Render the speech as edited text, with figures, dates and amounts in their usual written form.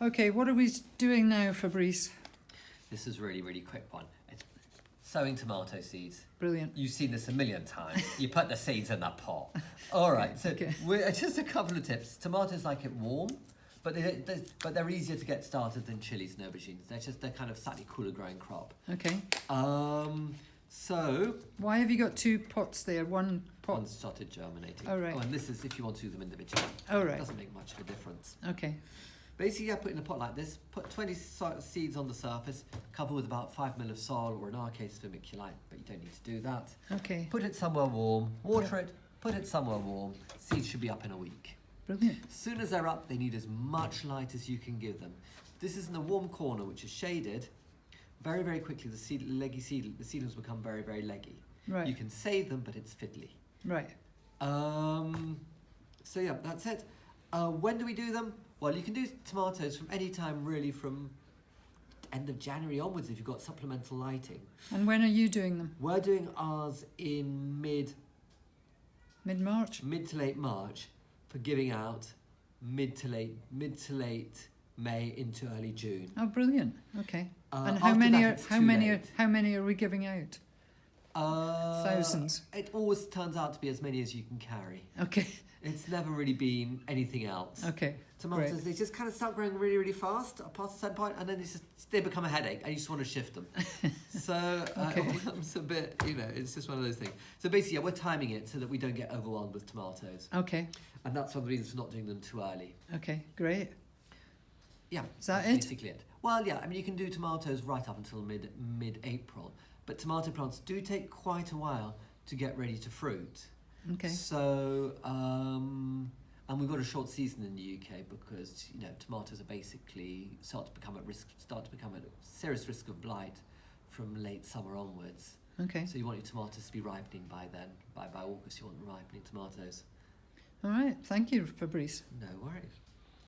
Okay, what are we doing now, Fabrice? This is really, really quick one. It's sowing tomato seeds. Brilliant. You've seen this a million times. You put the seeds in the pot. All right, so Okay. just a couple of tips. Tomatoes like it warm, but they're easier to get started than chilies and aubergines. They're kind of slightly cooler growing crop. Okay. So Why have you got two pots there? One pot. one started germinating. Oh, right. Oh, and this is if you want to do them individually. Oh, right. It doesn't make much of a difference. Okay. Basically, I put in a pot like this, put 20 seeds on the surface, cover with about 5 ml of soil, or in our case, vermiculite, but you don't need to do that. Okay. Put it somewhere warm, water it, put it somewhere warm. Seeds should be up in a week. Brilliant. As soon as they're up, they need as much light as you can give them. This is in the warm corner, which is shaded. Very, very quickly, the seedlings become very, very leggy. Right. You can save them, but it's fiddly. Right. So yeah, that's it. When do we do them? Well, you can do tomatoes from any time, really, from end of January onwards if you've got supplemental lighting. And when are you doing them? We're doing ours in Mid-March? mid to late March for giving out mid to late May into early June. Oh, brilliant. Okay. And After that, it's too late. how many are we giving out? Thousands. It always turns out to be as many as you can carry. Okay. It's never really been anything else. Okay. Tomatoes, Great. they just kind of start growing really, really fast past a certain point, and then they become a headache, and you just want to shift them. So Okay. it becomes a bit, it's just one of those things. So basically, yeah, we're timing it so that we don't get overwhelmed with tomatoes. Okay. And that's one of the reasons for not doing them too early. Okay. Great. Yeah. Is that that's it? basically it. Well, yeah, I mean, you can do tomatoes right up until mid-April, but tomato plants do take quite a while to get ready to fruit. Okay. So, and we've got a short season in the UK because, tomatoes are basically start to become at serious risk of blight from late summer onwards. Okay. So you want your tomatoes to be ripening by then. By August, you want ripening tomatoes. All right. Thank you, Fabrice. No worries.